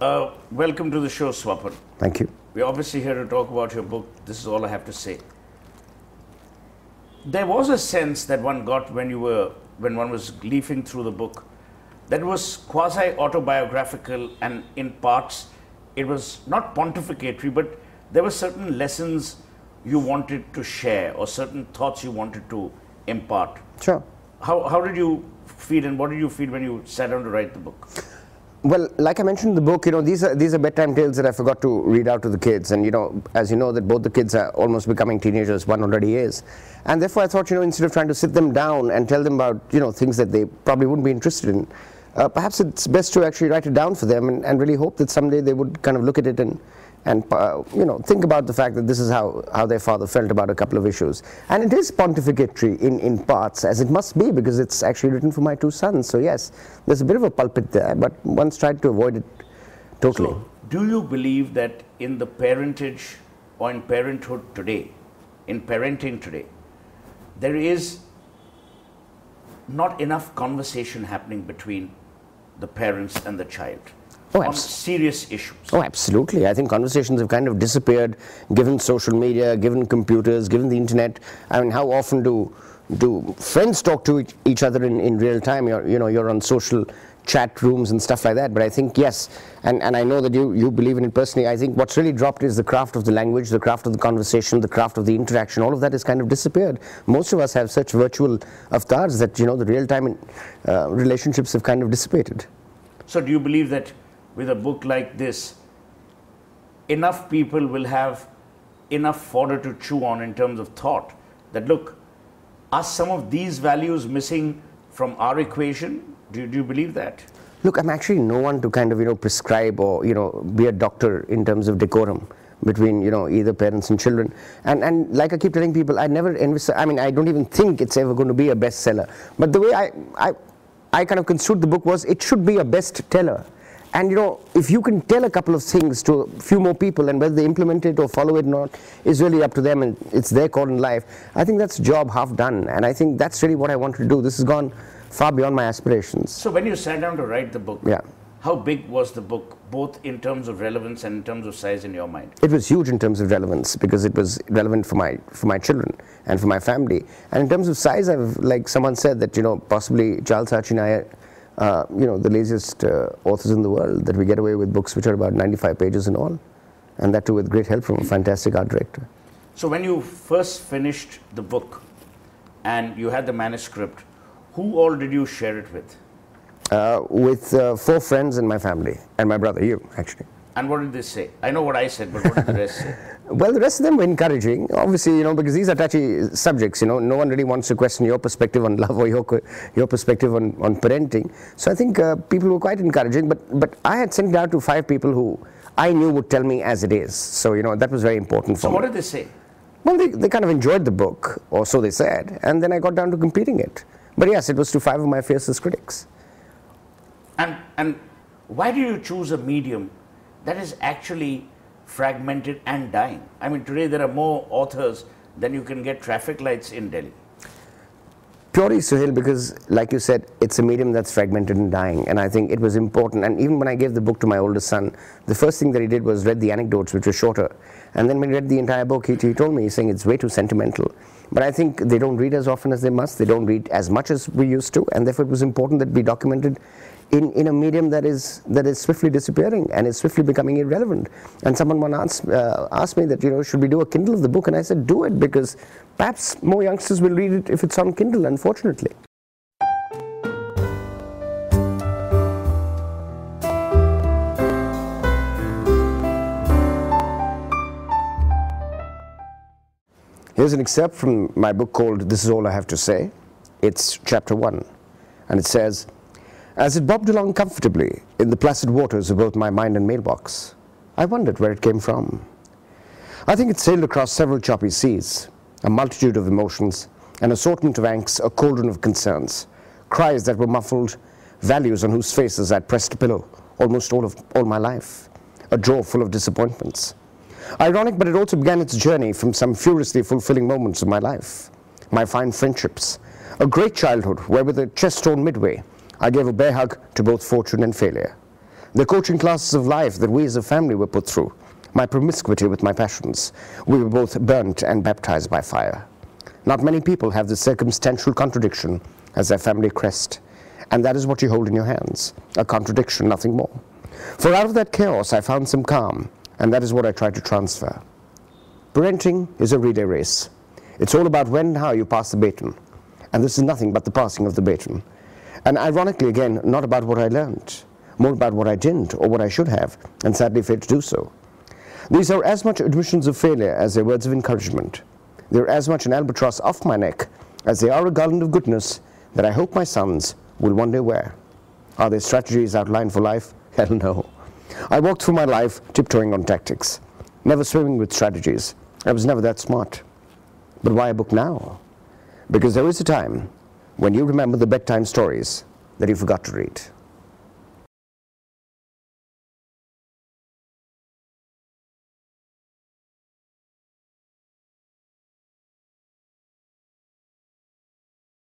Welcome to the show, Swapan. Thank you. We're obviously here to talk about your book, This Is All I Have to Say. There was a sense that one got when one was leafing through the book, that it was quasi-autobiographical, and in parts it was not pontificatory, but there were certain lessons you wanted to share or certain thoughts you wanted to impart. Sure. How did you feel, and what did you feel when you sat down to write the book? Well, like I mentioned in the book, these are bedtime tales that I forgot to read out to the kids. And, as you know, that both the kids are almost becoming teenagers, one already is. And therefore I thought, instead of trying to sit them down and tell them about, things that they probably wouldn't be interested in, perhaps it's best to actually write it down for them and really hope that someday they would kind of look at it and think about the fact that this is how their father felt about a couple of issues. And it is pontificatory in parts, as it must be, because it's actually written for my two sons. So yes, there's a bit of a pulpit there, but one's tried to avoid it totally. So, do you believe that in the parentage or in parenthood today, in parenting today, there is not enough conversation happening between the parents and the child? On serious issues. Oh, absolutely. I think conversations have kind of disappeared given social media, given computers, given the internet. I mean, how often do friends talk to each other in real time? You're on social chat rooms and stuff like that. But I think, yes, and I know that you believe in it personally, I think what's really dropped is the craft of the language, the craft of the conversation, the craft of the interaction. All of that has kind of disappeared. Most of us have such virtual avatars that, the real-time relationships have kind of dissipated. So do you believe that with a book like this, enough people will have enough fodder to chew on in terms of thought, that look, are some of these values missing from our equation? Do you believe that? Look, I'm actually no one to kind of, prescribe or, be a doctor in terms of decorum between, either parents and children. And like I keep telling people, I don't even think it's ever going to be a bestseller. But the way I kind of construed the book was, it should be a best-teller. And if you can tell a couple of things to a few more people, and whether they implement it or follow it or not is really up to them, and it's their call in life, I think that's job half done. And I think that's really what I want to do. This has gone far beyond my aspirations. So when you sat down to write the book, yeah, how big was the book, both in terms of relevance and in terms of size in your mind? It was huge in terms of relevance, because it was relevant for my children and for my family. And in terms of size, like someone said, that possibly Charles Saatchi and I are the laziest authors in the world, that we get away with books which are about 95 pages in all, and that too with great help from a fantastic art director. So when you first finished the book and you had the manuscript, who all did you share it with? With 4 friends and my family, and my brother, you, actually. And what did they say? I know what I said, but what did the rest say? Well, the rest of them were encouraging, obviously, because these are touchy subjects, no one really wants to question your perspective on love or your perspective on parenting. So I think people were quite encouraging, but I had sent it out to 5 people who I knew would tell me as it is. So, that was very important for me. So what did they say? Well, they kind of enjoyed the book, or so they said, and then I got down to completing it. But yes, it was to 5 of my fiercest critics. And why do you choose a medium that is actually fragmented and dying? I mean, today there are more authors than you can get traffic lights in Delhi. Purely, Suhel, because, like you said, it's a medium that's fragmented and dying, and I think it was important. And even when I gave the book to my oldest son, the first thing that he did was read the anecdotes, which were shorter. And then when he read the entire book, he told me, he's saying it's way too sentimental. But I think they don't read as often as they must. They don't read as much as we used to, and therefore it was important that we documented in a medium that is swiftly disappearing and is swiftly becoming irrelevant. And someone once asked me that, should we do a Kindle of the book? And I said, do it, because perhaps more youngsters will read it if it's on Kindle, unfortunately. Here's an excerpt from my book called This Is All I Have to Say. It's chapter 1, and it says, as it bobbed along comfortably in the placid waters of both my mind and mailbox, I wondered where it came from. I think it sailed across several choppy seas, a multitude of emotions, an assortment of angst, a cauldron of concerns, cries that were muffled, values on whose faces I'd pressed a pillow almost all my life, a drawer full of disappointments. Ironic, but it also began its journey from some furiously fulfilling moments of my life, my fine friendships, a great childhood where with a chest torn midway, I gave a bear hug to both fortune and failure. the coaching classes of life that we as a family were put through, my promiscuity with my passions. We were both burnt and baptized by fire. Not many people have the circumstantial contradiction as their family crest, and that is what you hold in your hands, a contradiction, nothing more. For out of that chaos I found some calm, and that is what I tried to transfer. Parenting is a relay race. It's all about when and how you pass the baton, and this is nothing but the passing of the baton. And ironically, again, not about what I learned, more about what I didn't or what I should have, and sadly failed to do so. These are as much admissions of failure as they're words of encouragement. They're as much an albatross off my neck as they are a garland of goodness that I hope my sons will one day wear. Are there strategies outlined for life? Hell no. I walked through my life tiptoeing on tactics, never swimming with strategies. I was never that smart. But why a book now? Because there is a time when you remember the bedtime stories that you forgot to read.